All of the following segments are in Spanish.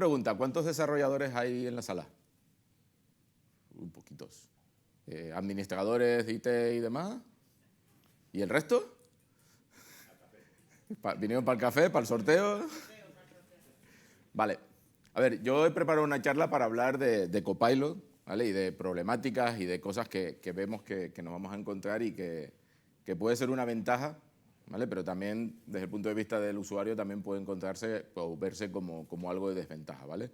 Pregunta, ¿cuántos desarrolladores hay en la sala? Poquitos. ¿Administradores de IT y demás? ¿Y el resto? ¿Vinieron para el café, para el sorteo? Vale. A ver, yo he preparado una charla para hablar de Copilot, ¿vale? Y de problemáticas y de cosas que vemos que nos vamos a encontrar y que puede ser una ventaja, ¿vale? Pero también, desde el punto de vista del usuario, también puede encontrarse o verse como algo de desventaja, ¿vale?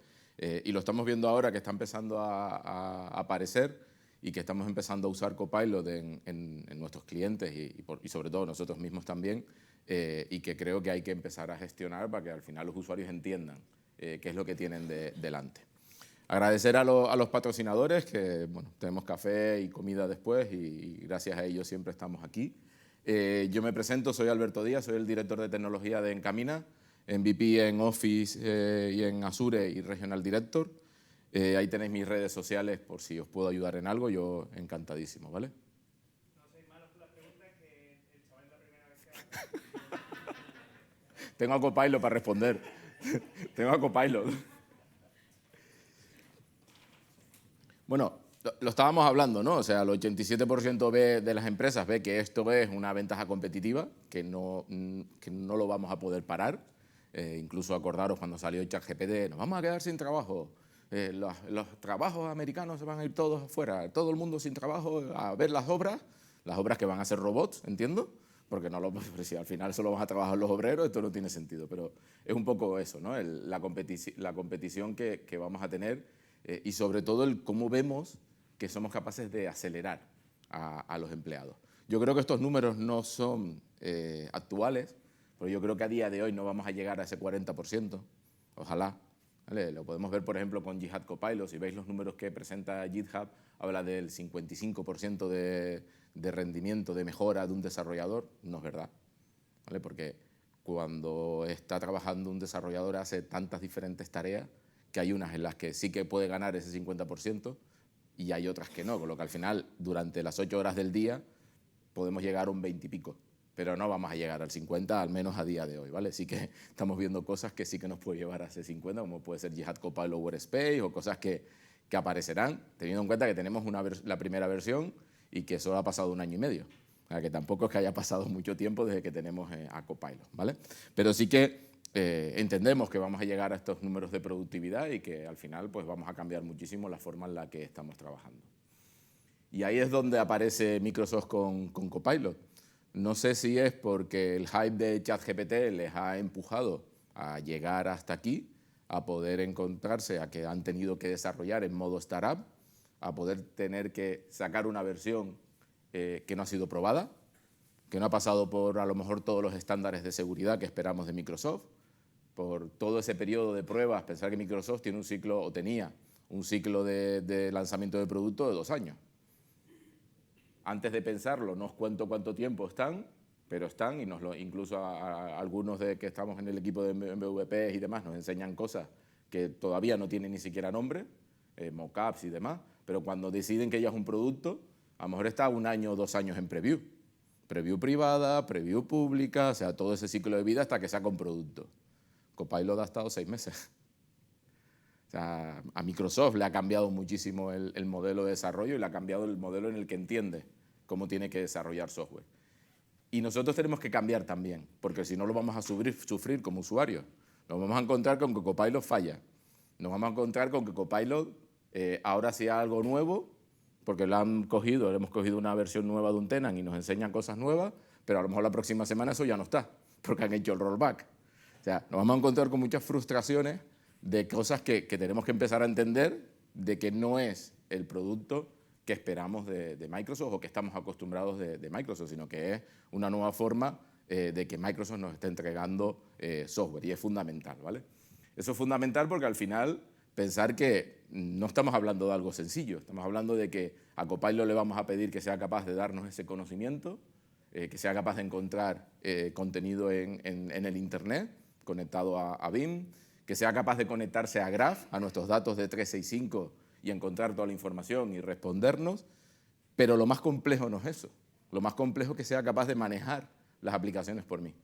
Y lo estamos viendo ahora que está empezando a aparecer y que estamos empezando a usar Copilot en nuestros clientes y sobre todo nosotros mismos también, y que creo que hay que empezar a gestionar para que al final los usuarios entiendan qué es lo que tienen delante. Agradecer a los patrocinadores, que bueno, tenemos café y comida después y gracias a ellos siempre estamos aquí. Yo me presento, soy Alberto Díaz, soy el director de tecnología de Encamina, MVP en Office y en Azure y Regional Director. Ahí tenéis mis redes sociales por si os puedo ayudar en algo, yo encantadísimo, ¿vale? No soy malo con la pregunta, que el chaval es la primera vez que Tengo a Copilot para responder. Tengo a Copilot. Bueno, lo estábamos hablando, ¿no? O sea, el 87% de las empresas ve que esto es una ventaja competitiva, que no lo vamos a poder parar. Incluso acordaros cuando salió ChatGPT, nos vamos a quedar sin trabajo. Los trabajos americanos se van a ir todos afuera, todo el mundo sin trabajo a ver las obras que van a ser robots, entiendo, porque si al final solo van a trabajar los obreros, esto no tiene sentido, pero es un poco eso, ¿no? La competición que vamos a tener y sobre todo el cómo vemos que somos capaces de acelerar a los empleados. Yo creo que estos números no son actuales, pero yo creo que a día de hoy no vamos a llegar a ese 40%, ojalá. ¿Vale? Lo podemos ver, por ejemplo, con GitHub Copilot. Si veis los números que presenta GitHub, habla del 55% de rendimiento, de mejora de un desarrollador. No es verdad, ¿vale? Porque cuando está trabajando un desarrollador hace tantas diferentes tareas que hay unas en las que sí que puede ganar ese 50% y hay otras que no, con lo que al final, durante las 8 horas del día, podemos llegar a un 20 y pico. Pero no vamos a llegar al 50, al menos a día de hoy, ¿vale? Sí que estamos viendo cosas que sí que nos puede llevar a ese 50, como puede ser GitHub Copilot Workspace o cosas que aparecerán, teniendo en cuenta que tenemos la primera versión y que solo ha pasado 1 año y medio. O sea, que tampoco es que haya pasado mucho tiempo desde que tenemos a Copilot, ¿vale? Pero sí que entendemos que vamos a llegar a estos números de productividad y que al final pues vamos a cambiar muchísimo la forma en la que estamos trabajando. Y ahí es donde aparece Microsoft con Copilot. No sé si es porque el hype de ChatGPT les ha empujado a llegar hasta aquí, a poder encontrarse, a que han tenido que desarrollar en modo startup, a poder tener que sacar una versión que no ha sido probada, que no ha pasado por a lo mejor todos los estándares de seguridad que esperamos de Microsoft, por todo ese periodo de pruebas. Pensar que Microsoft tiene un ciclo, o tenía un ciclo de lanzamiento de producto de 2 años. Antes de pensarlo, no os cuento cuánto tiempo están, pero están, y incluso a algunos de que estamos en el equipo de MVP y demás nos enseñan cosas que todavía no tienen ni siquiera nombre, mockups y demás, pero cuando deciden que ya es un producto, a lo mejor está 1 año o 2 años en preview. Preview privada, preview pública, o sea, todo ese ciclo de vida hasta que saca un producto. Copilot ha estado 6 meses. O sea, a Microsoft le ha cambiado muchísimo el modelo de desarrollo y le ha cambiado el modelo en el que entiende cómo tiene que desarrollar software. Y nosotros tenemos que cambiar también, porque si no lo vamos a sufrir como usuarios. Nos vamos a encontrar con que Copilot falla. Nos vamos a encontrar con que Copilot ahora sea algo nuevo, porque le hemos cogido una versión nueva de un tenant y nos enseñan cosas nuevas, pero a lo mejor la próxima semana eso ya no está, porque han hecho el rollback. O sea, nos vamos a encontrar con muchas frustraciones de cosas que tenemos que empezar a entender de que no es el producto que esperamos de Microsoft o que estamos acostumbrados de Microsoft, sino que es una nueva forma de que Microsoft nos esté entregando software, y es fundamental, ¿vale? Eso es fundamental porque al final pensar que no estamos hablando de algo sencillo, estamos hablando de que a Copilot le vamos a pedir que sea capaz de darnos ese conocimiento, que sea capaz de encontrar contenido en el Internet conectado a BIM, que sea capaz de conectarse a Graph, a nuestros datos de 365 y encontrar toda la información y respondernos, pero lo más complejo no es eso. Lo más complejo es que sea capaz de manejar las aplicaciones por mí.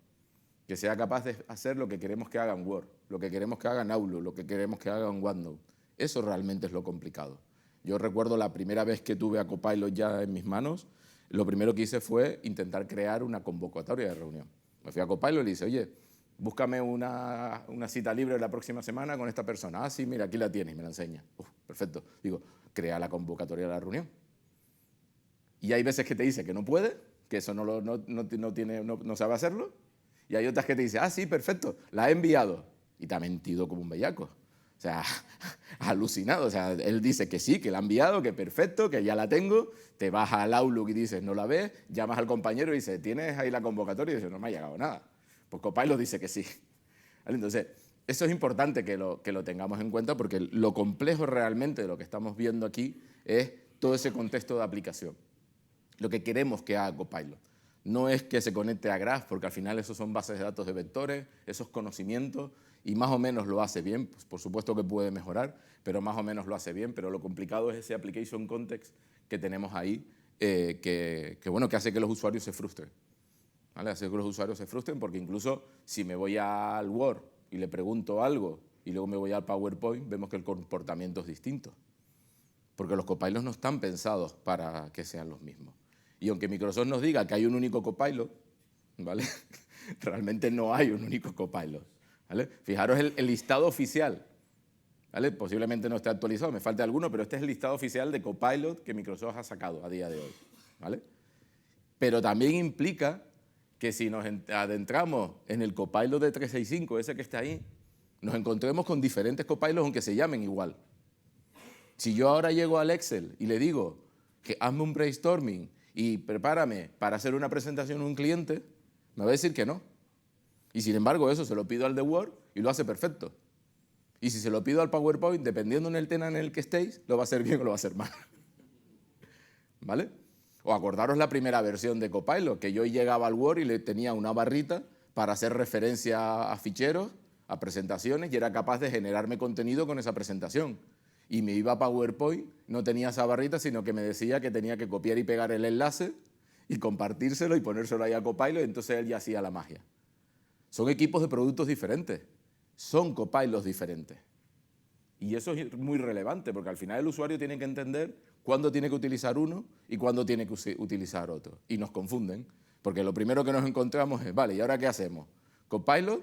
que sea capaz de hacer lo que queremos que haga en Word, lo que queremos que haga en Outlook, lo que queremos que haga en OneNote. Eso realmente es lo complicado. Yo recuerdo la primera vez que tuve a Copilot ya en mis manos, lo primero que hice fue intentar crear una convocatoria de reunión. Me fui a Copilot y le dije, oye, búscame una cita libre la próxima semana con esta persona. Ah, sí, mira, aquí la tienes, y me la enseña. Perfecto. Digo, crea la convocatoria de la reunión. Y hay veces que te dice que no puede, que eso no sabe hacerlo. Y hay otras que te dice, ah, sí, perfecto, la he enviado. Y te ha mentido como un bellaco. O sea, alucinado. O sea, él dice que sí, que la ha enviado, que perfecto, que ya la tengo. Te vas al Outlook y dices, no la ves. Llamas al compañero y dices, ¿tienes ahí la convocatoria? Y dices, no me ha llegado nada. Pues Copilot dice que sí. ¿Vale? Entonces, eso es importante que lo tengamos en cuenta porque lo complejo realmente de lo que estamos viendo aquí es todo ese contexto de aplicación. Lo que queremos que haga Copilot. No es que se conecte a Graph, porque al final esos son bases de datos de vectores, esos conocimientos, y más o menos lo hace bien. Pues por supuesto que puede mejorar, pero más o menos lo hace bien. Pero lo complicado es ese application context que tenemos ahí, que hace que los usuarios se frustren. ¿Vale? Hace que los usuarios se frustren porque incluso si me voy al Word y le pregunto algo y luego me voy al PowerPoint, vemos que el comportamiento es distinto. Porque los copilots no están pensados para que sean los mismos. Y aunque Microsoft nos diga que hay un único copilot, ¿vale? Realmente no hay un único copilot, ¿vale? Fijaros el listado oficial, ¿vale? Posiblemente no esté actualizado, me falta alguno, pero este es el listado oficial de copilot que Microsoft ha sacado a día de hoy, ¿vale? Pero también implica que si nos adentramos en el copilot de 365, ese que está ahí, nos encontremos con diferentes copilots aunque se llamen igual. Si yo ahora llego al Excel y le digo que hazme un brainstorming y prepárame para hacer una presentación a un cliente, me va a decir que no. Y sin embargo eso se lo pido al de Word y lo hace perfecto. Y si se lo pido al PowerPoint, dependiendo en el tema en el que estéis, lo va a hacer bien o lo va a hacer mal. ¿Vale? O acordaros la primera versión de Copilot, que yo llegaba al Word y le tenía una barrita para hacer referencia a ficheros, a presentaciones, y era capaz de generarme contenido con esa presentación. Y me iba a PowerPoint, no tenía esa barrita, sino que me decía que tenía que copiar y pegar el enlace y compartírselo y ponérselo ahí a Copilot, y entonces él ya hacía la magia. Son equipos de productos diferentes, son copilots diferentes. Y eso es muy relevante, porque al final el usuario tiene que entender cuándo tiene que utilizar uno y cuándo tiene que utilizar otro. Y nos confunden, porque lo primero que nos encontramos es, vale, ¿y ahora qué hacemos? ¿Copilot?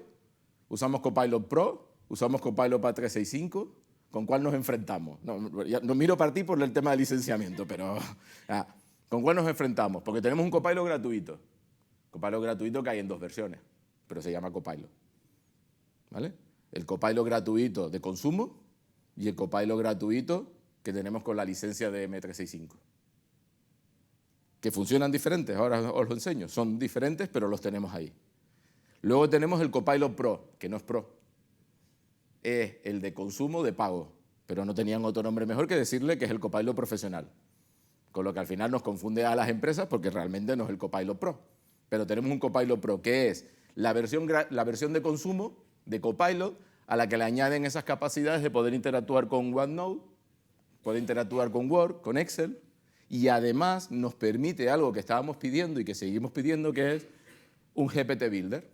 ¿Usamos Copilot Pro? ¿Usamos Copilot para 365? ¿Con cuál nos enfrentamos? No miro para ti por el tema de licenciamiento, pero ¿con cuál nos enfrentamos? Porque tenemos un Copilot gratuito. Copilot gratuito que hay en 2 versiones, pero se llama Copilot. ¿Vale? El Copilot gratuito de consumo y el Copilot gratuito que tenemos con la licencia de M365. Que funcionan diferentes, ahora os lo enseño. Son diferentes, pero los tenemos ahí. Luego tenemos el Copilot Pro, que no es Pro. Es el de consumo de pago, pero no tenían otro nombre mejor que decirle que es el Copilot profesional. Con lo que al final nos confunde a las empresas porque realmente no es el Copilot Pro. Pero tenemos un Copilot Pro que es la versión de consumo de Copilot a la que le añaden esas capacidades de poder interactuar con OneNote, poder interactuar con Word, con Excel, y además nos permite algo que estábamos pidiendo y que seguimos pidiendo, que es un GPT Builder.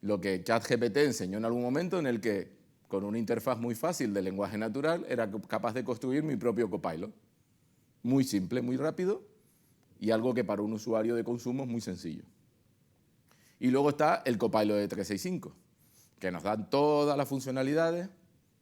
Lo que ChatGPT enseñó en algún momento, en el que con una interfaz muy fácil de lenguaje natural era capaz de construir mi propio Copilot. Muy simple, muy rápido, y algo que para un usuario de consumo es muy sencillo. Y luego está el Copilot de 365, que nos dan todas las funcionalidades.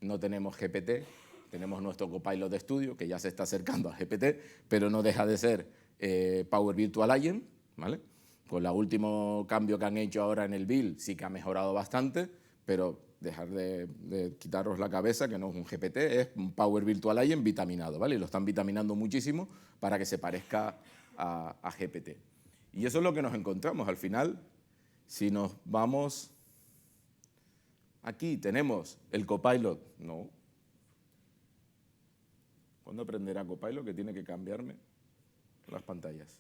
No tenemos GPT, tenemos nuestro Copilot de estudio, que ya se está acercando al GPT, pero no deja de ser Power Virtual Agent, ¿vale? Con el último cambio que han hecho ahora en el build sí que ha mejorado bastante, pero dejar de quitaros la cabeza que no es un GPT, es un Power Virtual Agent vitaminado, ¿vale? Y lo están vitaminando muchísimo para que se parezca a GPT. Y eso es lo que nos encontramos. Al final, si nos vamos aquí, tenemos el Copilot. No. ¿Cuándo aprenderá Copilot que tiene que cambiarme las pantallas?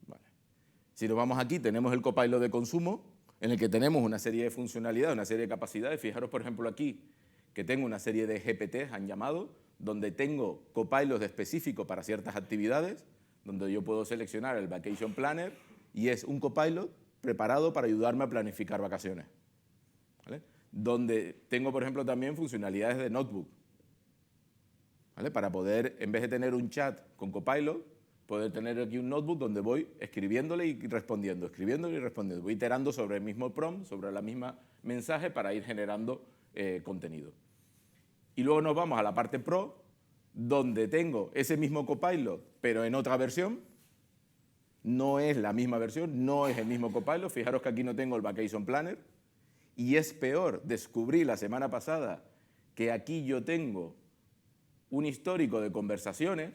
Vale. Si nos vamos aquí, tenemos el Copilot de consumo, en el que tenemos una serie de funcionalidades, una serie de capacidades. Fijaros, por ejemplo, aquí, que tengo una serie de GPTs, han llamado, donde tengo copilots específicos para ciertas actividades, donde yo puedo seleccionar el Vacation Planner, y es un copilot, preparado para ayudarme a planificar vacaciones, ¿vale? Donde tengo, por ejemplo, también funcionalidades de notebook, ¿vale? Para poder, en vez de tener un chat con Copilot, poder tener aquí un notebook donde voy escribiéndole y respondiendo, escribiéndole y respondiendo. Voy iterando sobre el mismo prompt, sobre la misma mensaje para ir generando contenido. Y luego nos vamos a la parte Pro, donde tengo ese mismo Copilot, pero en otra versión. No es la misma versión, no es el mismo Copilot. Fijaros que aquí no tengo el Vacation Planner. Y es peor, descubrí la semana pasada que aquí yo tengo un histórico de conversaciones,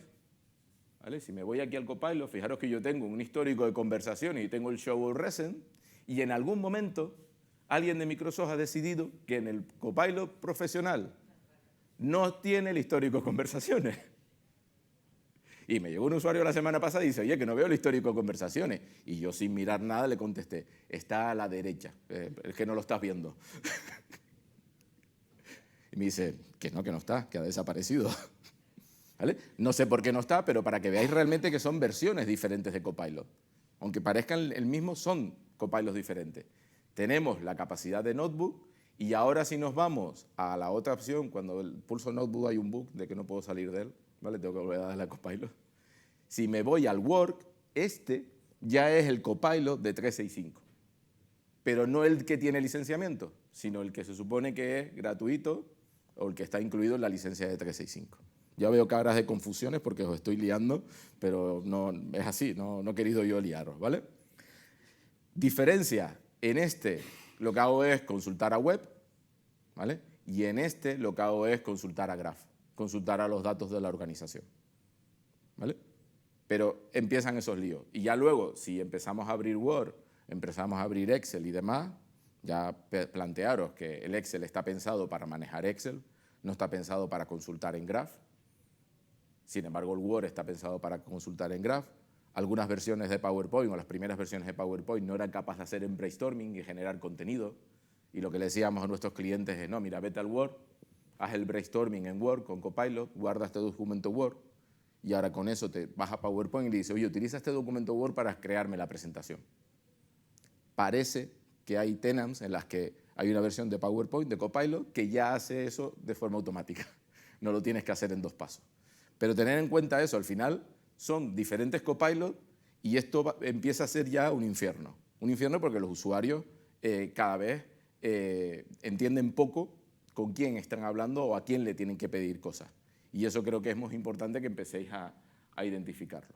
¿vale? Si me voy aquí al Copilot, fijaros que yo tengo un histórico de conversaciones y tengo el Show All Recent, y en algún momento alguien de Microsoft ha decidido que en el Copilot profesional no tiene el histórico de conversaciones. Y me llegó un usuario la semana pasada y dice, oye, que no veo el histórico de conversaciones. Y yo sin mirar nada le contesté, está a la derecha, es que no lo estás viendo. Y me dice, que no está, que ha desaparecido. ¿Vale? No sé por qué no está, pero para que veáis realmente que son versiones diferentes de Copilot. Aunque parezcan el mismo, son Copilots diferentes. Tenemos la capacidad de Notebook y ahora si nos vamos a la otra opción, cuando pulso Notebook hay un bug de que no puedo salir de él, ¿vale? Tengo que volver a darle a Copilot. Si me voy al Work, este ya es el Copilot de 365. Pero no el que tiene licenciamiento, sino el que se supone que es gratuito o el que está incluido en la licencia de 365. Ya veo caras de confusiones porque os estoy liando, pero no es así, no he querido yo liaros, ¿vale? Diferencia, en este lo que hago es consultar a web, ¿vale? Y en este lo que hago es consultar a Graph, consultar a los datos de la organización, ¿vale? Pero empiezan esos líos. Y ya luego, si empezamos a abrir Word, empezamos a abrir Excel y demás, ya plantearos que el Excel está pensado para manejar Excel, no está pensado para consultar en Graph. Sin embargo, el Word está pensado para consultar en Graph. Algunas versiones de PowerPoint o las primeras versiones de PowerPoint no eran capaces de hacer en brainstorming y generar contenido. Y lo que le decíamos a nuestros clientes es, no, mira, vete al Word, haz el brainstorming en Word con Copilot, guarda este documento Word y ahora con eso te vas a PowerPoint y le dices, oye, utiliza este documento Word para crearme la presentación. Parece que hay tenants en las que hay una versión de PowerPoint, de Copilot, que ya hace eso de forma automática. No lo tienes que hacer en 2 pasos. Pero tener en cuenta eso, al final son diferentes Copilot y esto empieza a ser ya un infierno. Un infierno porque los usuarios cada vez entienden poco con quién están hablando o a quién le tienen que pedir cosas. Y eso creo que es muy importante que empecéis a identificarlo.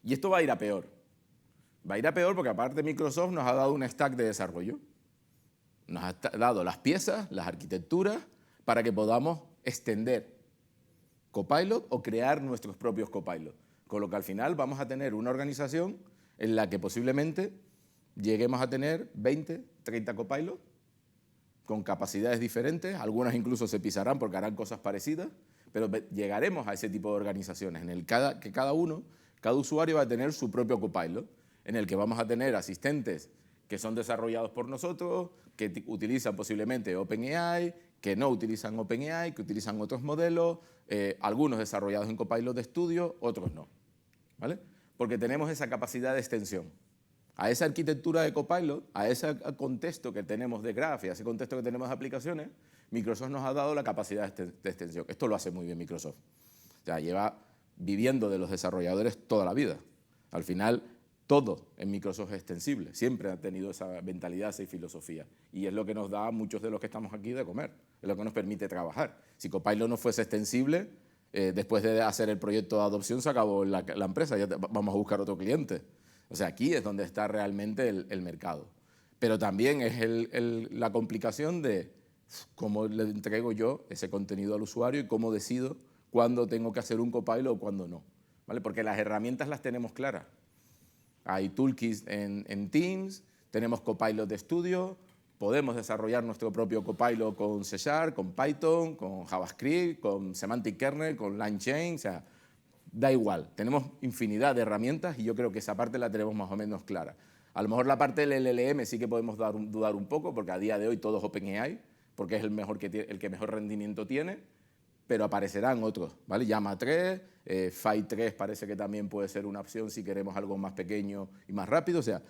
Y esto va a ir a peor. Va a ir a peor porque aparte Microsoft nos ha dado un stack de desarrollo. Nos ha dado las piezas, las arquitecturas, para que podamos extender Copilot o crear nuestros propios Copilot. Con lo que al final vamos a tener una organización en la que posiblemente lleguemos a tener 20, 30 Copilot con capacidades diferentes, algunas incluso se pisarán porque harán cosas parecidas, pero llegaremos a ese tipo de organizaciones en el que cada usuario va a tener su propio Copilot, en el que vamos a tener asistentes que son desarrollados por nosotros, que utilizan posiblemente OpenAI, que no utilizan OpenAI, que utilizan otros modelos, algunos desarrollados en Copilot de estudio, otros no, ¿vale? Porque tenemos esa capacidad de extensión. A esa arquitectura de Copilot, a ese contexto que tenemos de Graph y a ese contexto que tenemos de aplicaciones, Microsoft nos ha dado la capacidad de extensión. Esto lo hace muy bien Microsoft. O sea, lleva viviendo de los desarrolladores toda la vida. Al final, todo en Microsoft es extensible. Siempre ha tenido esa mentalidad, esa filosofía. Y es lo que nos da a muchos de los que estamos aquí de comer. Es lo que nos permite trabajar. Si Copilot no fuese extensible, después de hacer el proyecto de adopción se acabó la empresa. Ya vamos a buscar otro cliente. O sea, aquí es donde está realmente el mercado. Pero también es la complicación de cómo le entrego yo ese contenido al usuario y cómo decido cuándo tengo que hacer un Copilot o cuándo no, ¿vale? Porque las herramientas las tenemos claras. Hay toolkits en Teams, tenemos Copilot de estudio, podemos desarrollar nuestro propio Copilot con C#, con Python, con JavaScript, con Semantic Kernel, con LangChain, o sea, da igual. Tenemos infinidad de herramientas y yo creo que esa parte la tenemos más o menos clara. A lo mejor la parte del LLM sí que podemos dudar un poco, porque a día de hoy todo es OpenAI, porque es el que mejor rendimiento tiene, pero aparecerán otros, ¿vale? Llama 3, Phi 3 parece que también puede ser una opción si queremos algo más pequeño y más rápido. O sea,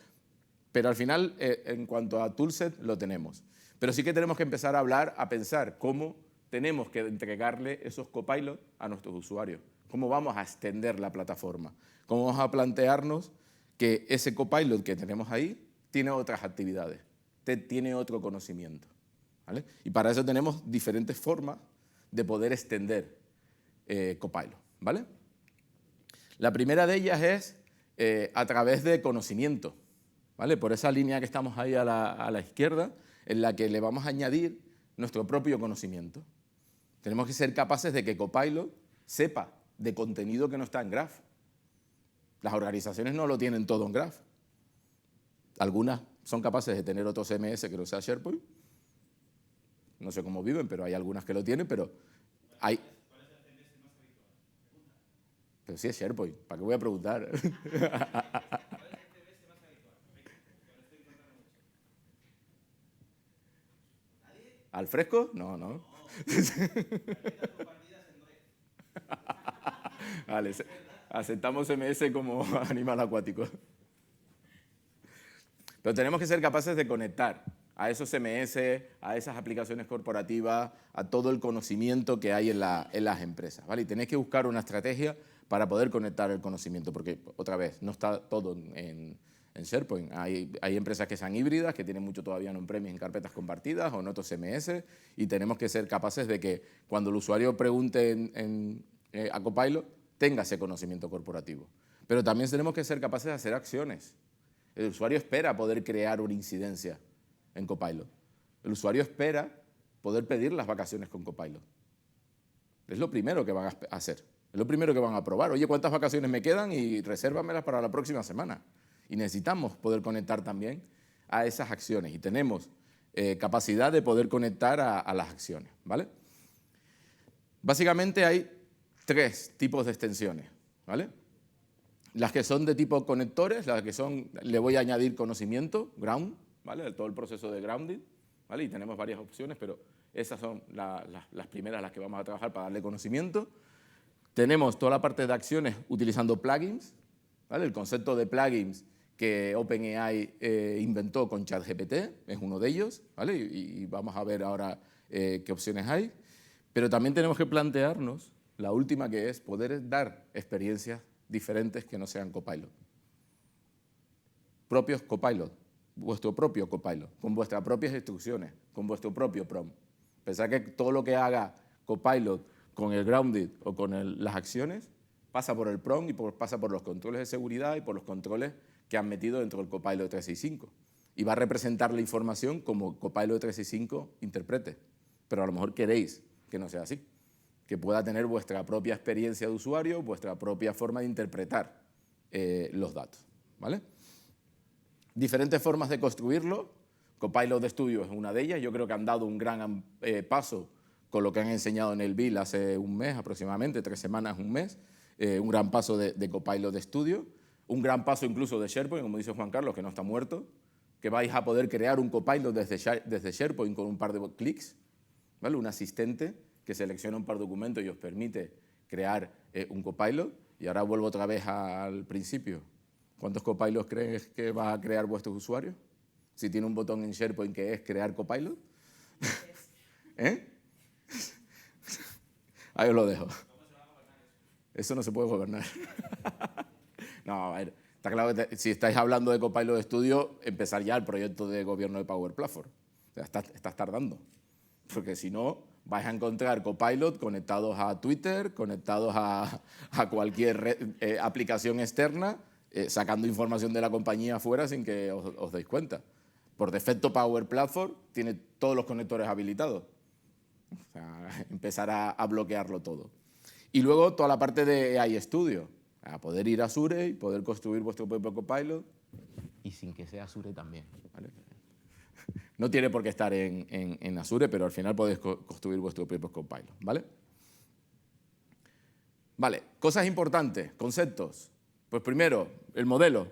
Pero al final, en cuanto a toolset, lo tenemos. Pero sí que tenemos que empezar a pensar cómo tenemos que entregarle esos copilots a nuestros usuarios. Cómo vamos a extender la plataforma. Cómo vamos a plantearnos que ese copilot que tenemos ahí tiene otras actividades, tiene otro conocimiento, ¿vale? Y para eso tenemos diferentes formas de poder extender Copilot, ¿vale? La primera de ellas es a través de conocimiento, ¿vale? Por esa línea que estamos ahí a la izquierda, en la que le vamos a añadir nuestro propio conocimiento. Tenemos que ser capaces de que Copilot sepa de contenido que no está en Graph. Las organizaciones no lo tienen todo en Graph. Algunas son capaces de tener otro CMS que no sea SharePoint. No sé cómo viven, pero hay algunas que lo tienen, pero hay... ¿Cuál es el CMS más habitual? Pregunta. Pero sí es SharePoint, ¿para qué voy a preguntar? ¿Cuál es el CMS más habitual? Venga, que ahora estoy encontrando mucho. ¿Nadie? ¿Al fresco? No. Carpetas compartidas en Drive. Vale, aceptamos CMS como animal acuático. Pero tenemos que ser capaces de conectar a esos CMS, a esas aplicaciones corporativas, a todo el conocimiento que hay en las empresas, ¿vale? Y tenéis que buscar una estrategia para poder conectar el conocimiento, porque, otra vez, no está todo en SharePoint. Hay empresas que sean híbridas, que tienen mucho todavía en on-premise en carpetas compartidas o en otros CMS, y tenemos que ser capaces de que cuando el usuario pregunte a Copilot, tenga ese conocimiento corporativo. Pero también tenemos que ser capaces de hacer acciones. El usuario espera poder crear una incidencia en Copilot. El usuario espera poder pedir las vacaciones con Copilot. Es lo primero que van a hacer. Es lo primero que van a probar. Oye, ¿cuántas vacaciones me quedan? Y resérvamelas para la próxima semana. Y necesitamos poder conectar también a esas acciones. Y tenemos capacidad de poder conectar a las acciones, ¿vale? Básicamente hay 3 tipos de extensiones, ¿vale? Las que son de tipo conectores, las que son, le voy a añadir conocimiento, ground, ¿vale? Todo el proceso de grounding, ¿vale? Y tenemos varias opciones, pero esas son las primeras las que vamos a trabajar para darle conocimiento. Tenemos toda la parte de acciones utilizando plugins, ¿vale? El concepto de plugins que OpenAI inventó con ChatGPT es uno de ellos, ¿vale? Y vamos a ver ahora qué opciones hay. Pero también tenemos que plantearnos la última, que es poder dar experiencias diferentes que no sean Copilot. Propios Copilot, vuestro propio Copilot, con vuestras propias instrucciones, con vuestro propio prompt. Pensad que todo lo que haga Copilot con el grounded o con las acciones pasa por el prompt y pasa por los controles de seguridad y por los controles que han metido dentro del Copilot 365. Y va a representar la información como Copilot 365 interprete. Pero a lo mejor queréis que no sea así, que pueda tener vuestra propia experiencia de usuario, vuestra propia forma de interpretar los datos, ¿vale? Diferentes formas de construirlo. Copilot Studio es una de ellas. Yo creo que han dado un gran paso con lo que han enseñado en el Build hace un mes aproximadamente, 3 semanas, un mes. Un gran paso de Copilot Studio. Un gran paso incluso de SharePoint, como dice Juan Carlos, que no está muerto, que vais a poder crear un Copilot desde SharePoint con un par de clics, ¿vale? Un asistente que selecciona un par de documentos y os permite crear un Copilot. Y ahora vuelvo otra vez al principio. ¿Cuántos Copilots crees que va a crear vuestros usuarios? Si tiene un botón en SharePoint que es crear Copilot. ¿Eh? Ahí os lo dejo. Eso no se puede gobernar. No, a ver, está claro que si estáis hablando de Copilot Studio, empezar ya el proyecto de gobierno de Power Platform. O sea, estás tardando. Porque si no, vais a encontrar Copilot conectados a Twitter, conectados a cualquier aplicación externa, sacando información de la compañía afuera sin que os deis cuenta. Por defecto, Power Platform tiene todos los conectores habilitados. O sea, empezar a bloquearlo todo. Y luego toda la parte de AI Studio, a poder ir a Azure y poder construir vuestro propio Copilot, y sin que sea Azure también, ¿vale? No tiene por qué estar en Azure, pero al final podéis construir vuestro propio Copilot, ¿vale? Vale, cosas importantes, conceptos. Pues primero, el modelo.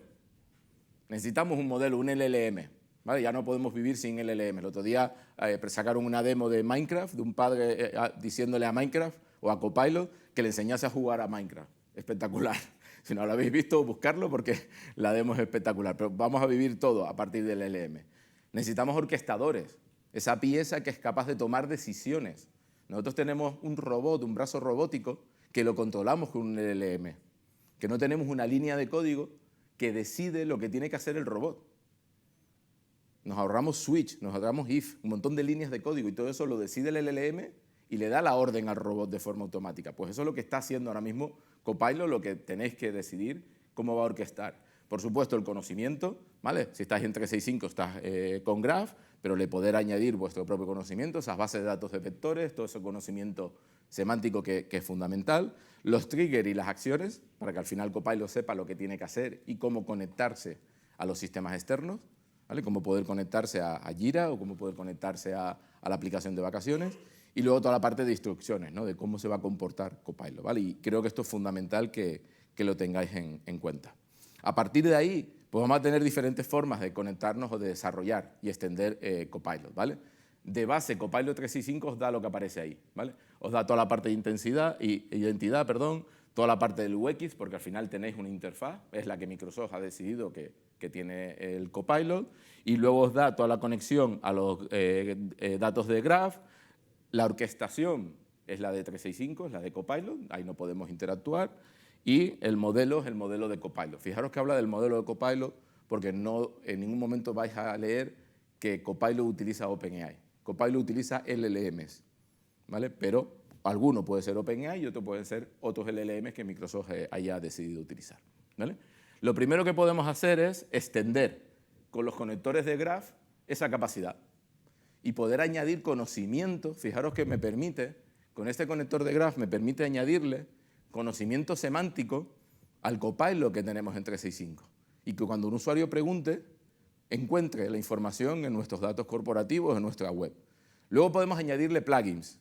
Necesitamos un modelo, un LLM, ¿vale? Ya no podemos vivir sin LLM. El otro día sacaron una demo de Minecraft, de un padre diciéndole a Minecraft o a Copilot que le enseñase a jugar a Minecraft. Espectacular. Si no lo habéis visto, buscarlo porque la demo es espectacular. Pero vamos a vivir todo a partir del LLM. Necesitamos orquestadores, esa pieza que es capaz de tomar decisiones. Nosotros tenemos un robot, un brazo robótico, que lo controlamos con un LLM. Que no tenemos una línea de código que decide lo que tiene que hacer el robot. Nos ahorramos switch, nos ahorramos if, un montón de líneas de código y todo eso lo decide el LLM y le da la orden al robot de forma automática. Pues eso es lo que está haciendo ahora mismo Copilot, lo que tenéis que decidir cómo va a orquestar. Por supuesto, el conocimiento, ¿vale? Si estáis en 365 estás con Graph, pero le poder añadir vuestro propio conocimiento, esas bases de datos de vectores, todo ese conocimiento semántico que es fundamental, los triggers y las acciones, para que al final Copilot sepa lo que tiene que hacer y cómo conectarse a los sistemas externos, ¿vale? Cómo poder conectarse a Jira o cómo poder conectarse a la aplicación de vacaciones. Y luego toda la parte de instrucciones, ¿no? De cómo se va a comportar Copilot, ¿vale? Y creo que esto es fundamental que lo tengáis en cuenta. A partir de ahí, pues vamos a tener diferentes formas de conectarnos o de desarrollar y extender Copilot, ¿vale? De base, Copilot 365 os da lo que aparece ahí, ¿vale? Os da toda la parte de identidad, toda la parte del UX, porque al final tenéis una interfaz, es la que Microsoft ha decidido que tiene el Copilot, y luego os da toda la conexión a los datos de Graph. La orquestación es la de 365, es la de Copilot, ahí no podemos interactuar, y el modelo es el modelo de Copilot. Fijaros que habla del modelo de Copilot porque no en ningún momento vais a leer que Copilot utiliza OpenAI. Copilot utiliza LLMs, ¿vale? Pero alguno puede ser OpenAI y otro pueden ser otros LLMs que Microsoft haya decidido utilizar, ¿vale? Lo primero que podemos hacer es extender con los conectores de Graph esa capacidad y poder añadir conocimiento. Fijaros que me permite, con este conector de Graph, me permite añadirle conocimiento semántico al Copilot que tenemos en 365 y que cuando un usuario pregunte, encuentre la información en nuestros datos corporativos, en nuestra web. Luego podemos añadirle plugins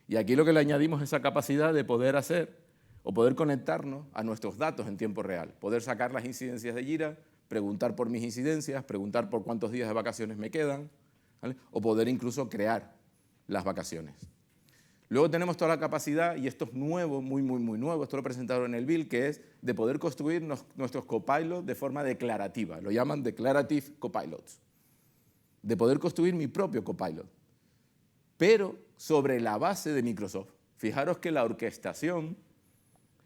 y aquí lo que le añadimos es esa capacidad de poder hacer o poder conectarnos a nuestros datos en tiempo real, poder sacar las incidencias de Jira, preguntar por mis incidencias, preguntar por cuántos días de vacaciones me quedan, ¿vale? O poder incluso crear las vacaciones. Luego tenemos toda la capacidad, y esto es nuevo, muy nuevo, esto lo presentaron en el Build, que es de poder construir nuestros copilots de forma declarativa, lo llaman Declarative Copilots, de poder construir mi propio copilot, pero sobre la base de Microsoft. Fijaros que la orquestación,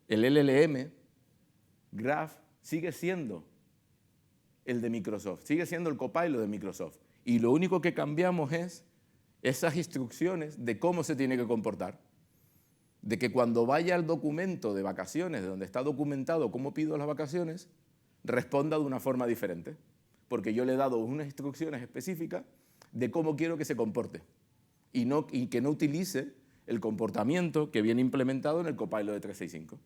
el LLM, Graph, sigue siendo el de Microsoft, sigue siendo el copilot de Microsoft, y lo único que cambiamos es esas instrucciones de cómo se tiene que comportar. De que cuando vaya al documento de vacaciones, de donde está documentado cómo pido las vacaciones, responda de una forma diferente. Porque yo le he dado unas instrucciones específicas de cómo quiero que se comporte. Y que no utilice el comportamiento que viene implementado en el Copilot de 365.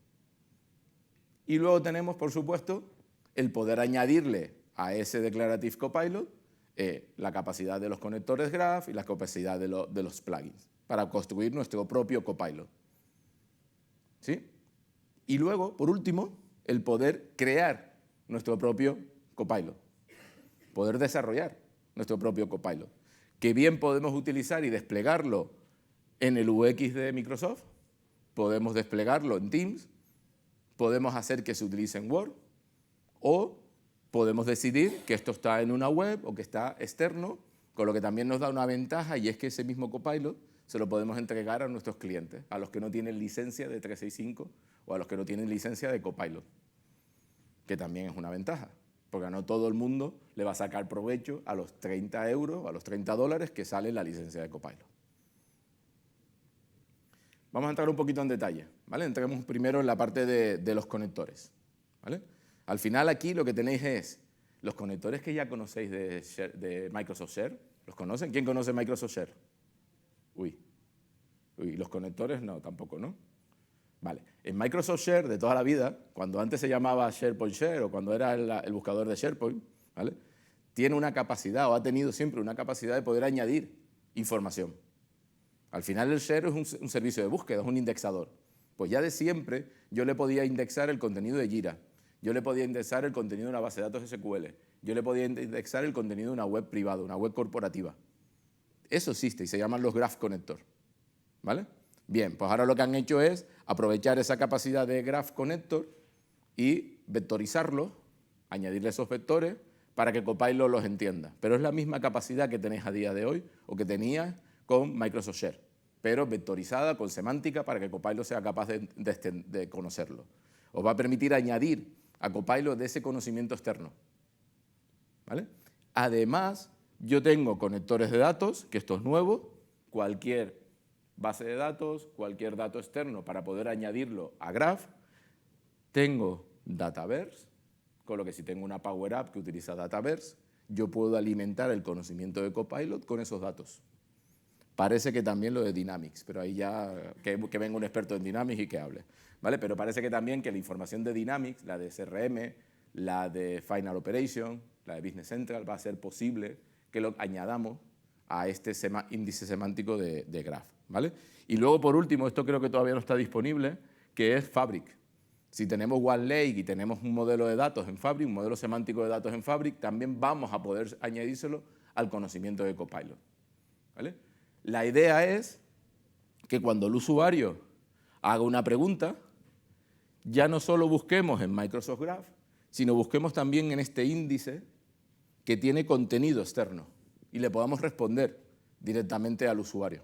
Y luego tenemos, por supuesto, el poder añadirle a ese Declarative Copilot la capacidad de los conectores Graph y la capacidad de los plugins para construir nuestro propio Copilot. ¿Sí? Y luego, por último, el poder crear nuestro propio Copilot, poder desarrollar nuestro propio Copilot, que bien podemos utilizar y desplegarlo en el UX de Microsoft, podemos desplegarlo en Teams, podemos hacer que se utilice en Word o podemos decidir que esto está en una web o que está externo, con lo que también nos da una ventaja y es que ese mismo Copilot se lo podemos entregar a nuestros clientes, a los que no tienen licencia de 365 o a los que no tienen licencia de Copilot, que también es una ventaja, porque no todo el mundo le va a sacar provecho a los 30 euros, a los 30 dólares que sale la licencia de Copilot. Vamos a entrar un poquito en detalle, ¿vale? Entremos primero en la parte de los conectores, ¿vale? Al final aquí lo que tenéis es los conectores que ya conocéis de Microsoft Share. ¿Los conocen? ¿Quién conoce Microsoft Share? Uy, los conectores no, tampoco, ¿no? Vale, en Microsoft Share de toda la vida, cuando antes se llamaba SharePoint Share o cuando era el buscador de SharePoint, ¿vale? Tiene una capacidad o ha tenido siempre una capacidad de poder añadir información. Al final el Share es un servicio de búsqueda, es un indexador. Pues ya de siempre yo le podía indexar el contenido de Jira, yo le podía indexar el contenido de una base de datos SQL, yo le podía indexar el contenido de una web privada, una web corporativa. Eso existe y se llaman los Graph Connector, ¿vale? Bien, pues ahora lo que han hecho es aprovechar esa capacidad de Graph Connector y vectorizarlos, añadirle esos vectores para que Copilot los entienda. Pero es la misma capacidad que tenéis a día de hoy o que tenías con Microsoft Share, pero vectorizada con semántica para que Copilot sea capaz de conocerlo. Os va a permitir añadir a Copilot de ese conocimiento externo. ¿Vale? Además, yo tengo conectores de datos, que esto es nuevo, cualquier base de datos, cualquier dato externo para poder añadirlo a Graph. Tengo Dataverse, con lo que si tengo una Power App que utiliza Dataverse, yo puedo alimentar el conocimiento de Copilot con esos datos. Parece que también lo de Dynamics, pero ahí ya que venga un experto en Dynamics y que hable. ¿Vale? Pero parece que también que la información de Dynamics, la de CRM, la de Final Operation, la de Business Central, va a ser posible que lo añadamos a este índice semántico de Graph. ¿Vale? Y luego, por último, esto creo que todavía no está disponible, que es Fabric. Si tenemos OneLake y tenemos un modelo de datos en Fabric, un modelo semántico de datos en Fabric, también vamos a poder añadírselo al conocimiento de Copilot. ¿Vale? La idea es que cuando el usuario haga una pregunta, ya no solo busquemos en Microsoft Graph, sino busquemos también en este índice que tiene contenido externo y le podamos responder directamente al usuario.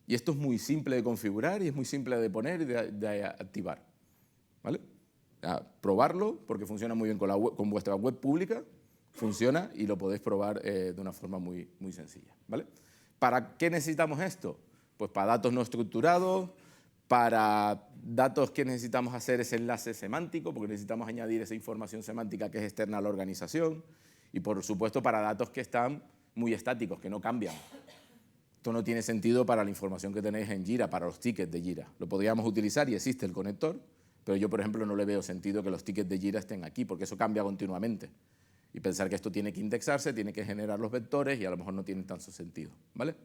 Y esto es muy simple de configurar y es muy simple de poner y de activar. ¿Vale? Probarlo, porque funciona muy bien con vuestra web pública, funciona y lo podéis probar de una forma muy sencilla. ¿Vale? ¿Para qué necesitamos esto? Pues para datos no estructurados, para datos que necesitamos hacer ese enlace semántico, porque necesitamos añadir esa información semántica que es externa a la organización, y por supuesto para datos que están muy estáticos, que no cambian. Esto no tiene sentido para la información que tenéis en Jira, para los tickets de Jira. Lo podríamos utilizar y existe el conector, pero yo, por ejemplo, no le veo sentido que los tickets de Jira estén aquí, porque eso cambia continuamente. Y pensar que esto tiene que indexarse, tiene que generar los vectores y a lo mejor no tiene tanto sentido. ¿Vale?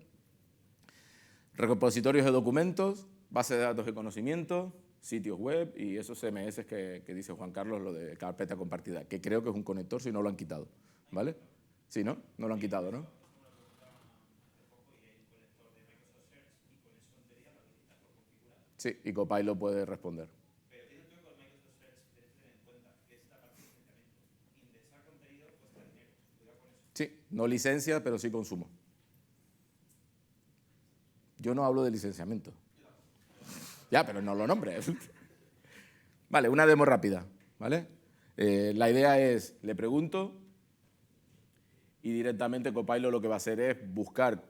Repositorios de documentos, base de datos de conocimiento, sitios web y esos CMS que dice Juan Carlos, lo de carpeta compartida, que creo que es un conector si no lo han quitado. ¿Vale? Sí, ¿no? No lo han quitado, ¿no? Sí, y Copilot puede responder. Pero tiene tú con Microsoft Search, tienes que tener en cuenta que esta parte de licenciamiento, indexar contenido cuesta dinero. Cuidado con eso. Sí, no licencia, pero sí consumo. Yo no hablo de licenciamiento. Ya, pero no lo nombres. Vale, una demo rápida. ¿Vale? La idea es, le pregunto y directamente Copilot lo que va a hacer es buscar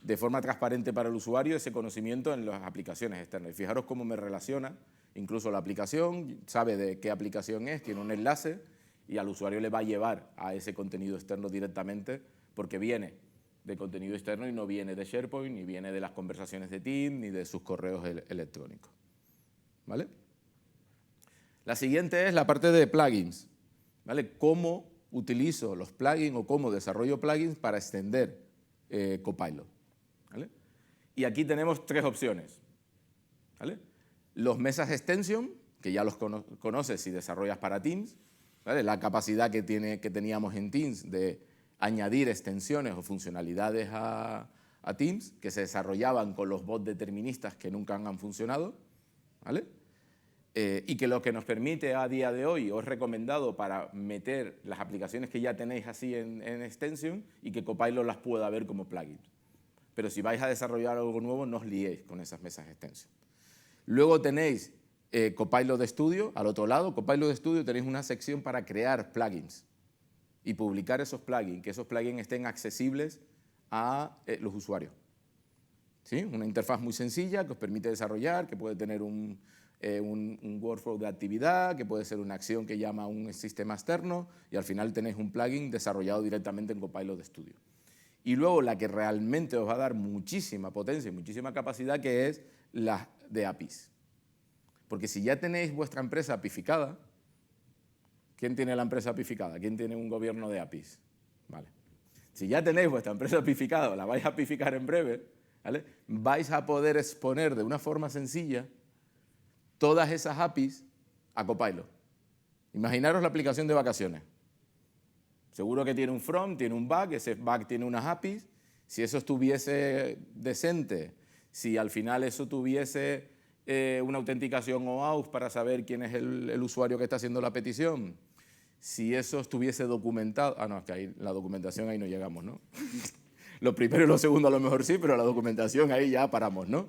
de forma transparente para el usuario ese conocimiento en las aplicaciones externas. Y fijaros cómo me relaciona, incluso la aplicación, sabe de qué aplicación es, tiene un enlace y al usuario le va a llevar a ese contenido externo directamente porque viene de contenido externo y no viene de SharePoint, ni viene de las conversaciones de Teams, ni de sus correos electrónicos. ¿Vale? La siguiente es la parte de plugins. ¿Vale? ¿Cómo utilizo los plugins o cómo desarrollo plugins para extender Copilot? ¿Vale? Y aquí tenemos tres opciones. ¿Vale? Los Message Extension, que ya los conoces si desarrollas para Teams. ¿Vale? La capacidad que teníamos en Teams de añadir extensiones o funcionalidades a Teams que se desarrollaban con los bots deterministas que nunca han funcionado. ¿Vale? Y que lo que nos permite a día de hoy, os he recomendado para meter las aplicaciones que ya tenéis así en extension y que Copilot las pueda ver como plugins. Pero si vais a desarrollar algo nuevo, no os liéis con esas mesas extension. Luego tenéis Copilot Studio, al otro lado. Copilot Studio tenéis una sección para crear plugins y publicar esos plugins, que esos plugins estén accesibles a los usuarios. ¿Sí? Una interfaz muy sencilla que os permite desarrollar, que puede tener un workflow de actividad, que puede ser una acción que llama a un sistema externo y al final tenéis un plugin desarrollado directamente en Copilot Studio. Y luego la que realmente os va a dar muchísima potencia y muchísima capacidad, que es la de APIs. Porque si ya tenéis vuestra empresa apificada, ¿quién tiene la empresa apificada? ¿Quién tiene un gobierno de APIs? Vale. Si ya tenéis vuestra empresa apificada o la vais a apificar en breve, ¿vale? Vais a poder exponer de una forma sencilla todas esas APIs a Copilot. Imaginaros la aplicación de vacaciones. Seguro que tiene un front, tiene un back, ese back tiene unas APIs. Si eso estuviese decente, si al final eso tuviese una autenticación OAuth para saber quién es el usuario que está haciendo la petición. Si eso estuviese documentado... Ah, no, es que ahí, la documentación ahí no llegamos, ¿no? Lo primero y lo segundo a lo mejor sí, pero la documentación ahí ya paramos, ¿no?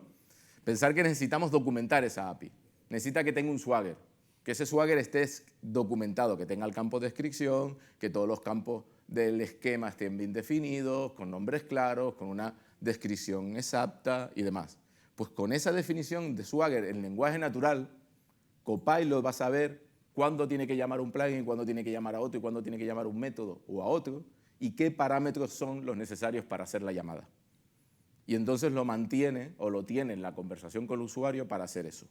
Pensar que necesitamos documentar esa API. Necesita que tenga un Swagger, que ese Swagger esté documentado, que tenga el campo de descripción, que todos los campos del esquema estén bien definidos, con nombres claros, con una descripción exacta y demás. Pues con esa definición de Swagger en lenguaje natural, Copilot va a saber cuándo tiene que llamar a un plugin, cuándo tiene que llamar a otro y cuándo tiene que llamar a un método o a otro y qué parámetros son los necesarios para hacer la llamada. Y entonces lo mantiene o lo tiene en la conversación con el usuario para hacer eso.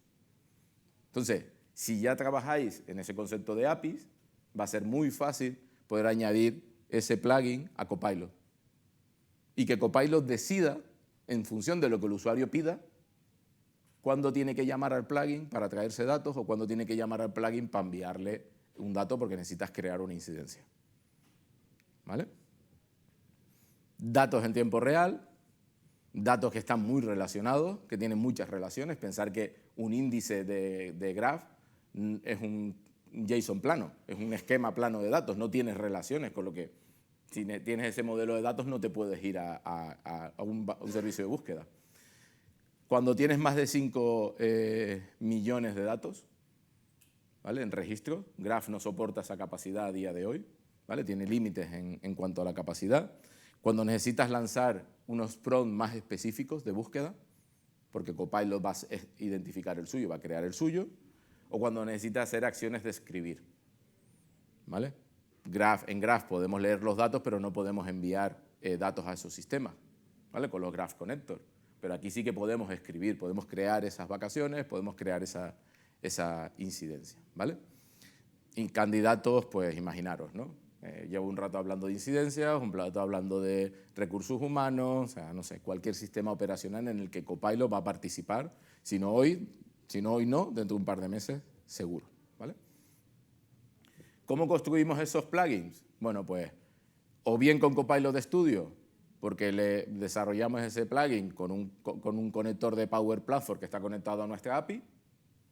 Entonces, si ya trabajáis en ese concepto de APIs, va a ser muy fácil poder añadir ese plugin a Copilot. Y que Copilot decida, en función de lo que el usuario pida, cuándo tiene que llamar al plugin para traerse datos o cuándo tiene que llamar al plugin para enviarle un dato porque necesitas crear una incidencia. ¿Vale? Datos en tiempo real, datos que están muy relacionados, que tienen muchas relaciones. Pensar que un índice de graph es un JSON plano, es un esquema plano de datos, no tienes relaciones, con lo que si tienes ese modelo de datos no te puedes ir a un servicio de búsqueda. Cuando tienes más de 5 millones de datos, ¿vale? En registro, Graph no soporta esa capacidad a día de hoy, ¿vale? Tiene límites en cuanto a la capacidad. Cuando necesitas lanzar unos prompts más específicos de búsqueda, porque Copilot va a identificar el suyo, va a crear el suyo, o cuando necesitas hacer acciones de escribir, ¿vale? En Graph podemos leer los datos, pero no podemos enviar datos a esos sistemas, ¿vale? Con los Graph Connector. Pero aquí sí que podemos escribir, podemos crear esas vacaciones, podemos crear esa incidencia, ¿vale? Y candidatos, pues imaginaros, ¿no? Llevo un rato hablando de incidencias, un rato hablando de recursos humanos, o sea, no sé, cualquier sistema operacional en el que Copilot va a participar, si no hoy no, dentro de un par de meses, seguro, ¿vale? ¿Cómo construimos esos plugins? Bueno, pues, o bien con Copilot Studio, porque le desarrollamos ese plugin con un conector de Power Platform que está conectado a nuestra API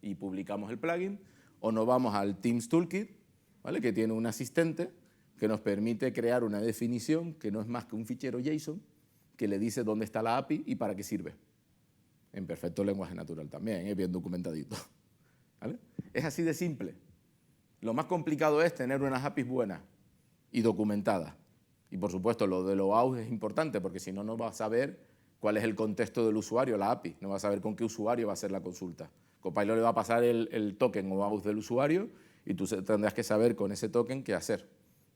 y publicamos el plugin, o nos vamos al Teams Toolkit, ¿vale? Que tiene un asistente que nos permite crear una definición que no es más que un fichero JSON que le dice dónde está la API y para qué sirve. En perfecto lenguaje natural también, bien documentadito, ¿vale? Es así de simple. Lo más complicado es tener unas APIs buenas y documentadas. Y por supuesto lo de los OAuth es importante porque si no, no vas a saber cuál es el contexto del usuario, la API. No vas a saber con qué usuario va a hacer la consulta. Copilot le va a pasar el token OAuth del usuario y tú tendrás que saber con ese token qué hacer,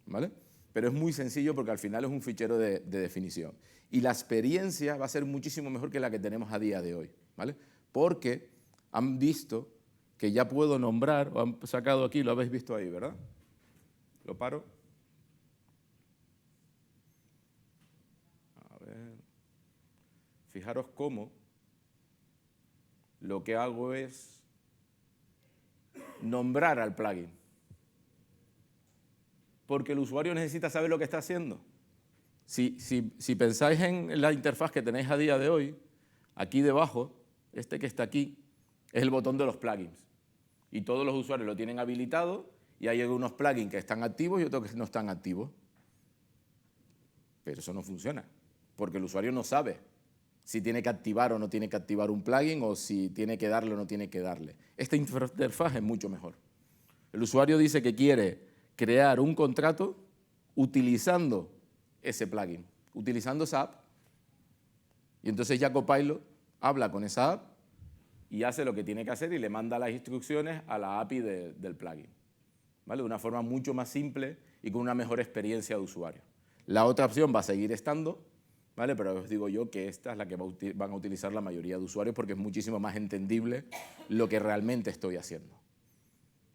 ¿vale? Pero es muy sencillo porque al final es un fichero de definición. Y la experiencia va a ser muchísimo mejor que la que tenemos a día de hoy, ¿vale? Porque han visto que ya puedo nombrar, o han sacado aquí, lo habéis visto ahí, ¿verdad? Lo paro. A ver. Fijaros cómo lo que hago es nombrar al plugin. Porque el usuario necesita saber lo que está haciendo. Si pensáis en la interfaz que tenéis a día de hoy, aquí debajo, este que está aquí, es el botón de los plugins. Y todos los usuarios lo tienen habilitado y hay algunos plugins que están activos y otros que no están activos. Pero eso no funciona, porque el usuario no sabe si tiene que activar o no tiene que activar un plugin o si tiene que darle o no tiene que darle. Esta interfaz es mucho mejor. El usuario dice que quiere crear un contrato utilizando ese plugin, utilizando esa app. Y entonces ya Copilot habla con esa app y hace lo que tiene que hacer y le manda las instrucciones a la API del plugin, ¿vale? De una forma mucho más simple y con una mejor experiencia de usuario. La otra opción va a seguir estando, ¿vale? Pero os digo yo que esta es la que van a utilizar la mayoría de usuarios porque es muchísimo más entendible lo que realmente estoy haciendo,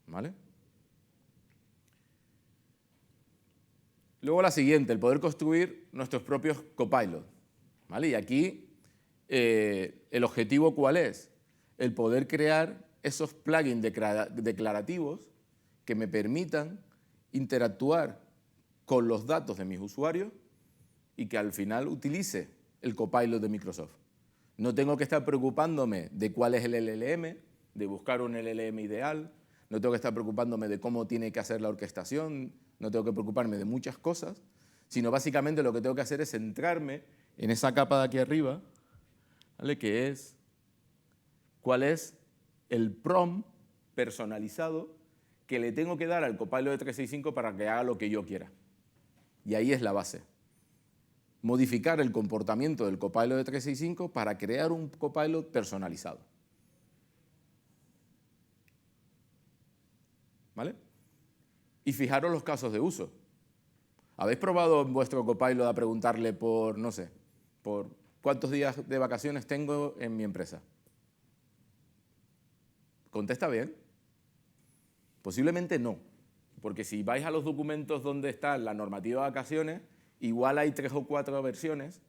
¿vale? Luego la siguiente, el poder construir nuestros propios Copilot, ¿vale? Y aquí el objetivo ¿cuál es? El poder crear esos plugins declarativos que me permitan interactuar con los datos de mis usuarios y que al final utilice el Copilot de Microsoft. No tengo que estar preocupándome de cuál es el LLM, de buscar un LLM ideal, no tengo que estar preocupándome de cómo tiene que hacer la orquestación, no tengo que preocuparme de muchas cosas, sino básicamente lo que tengo que hacer es centrarme en esa capa de aquí arriba, ¿vale? Que es cuál es el prompt personalizado que le tengo que dar al Copilot de 365 para que haga lo que yo quiera. Y ahí es la base. Modificar el comportamiento del Copilot de 365 para crear un Copilot personalizado. ¿Vale? Y fijaros los casos de uso. ¿Habéis probado en vuestro Copilot a preguntarle por, no sé, por cuántos días de vacaciones tengo en mi empresa? ¿Contesta bien? Posiblemente no, porque si vais a los documentos donde está la normativa de vacaciones, igual hay 3 o 4 versiones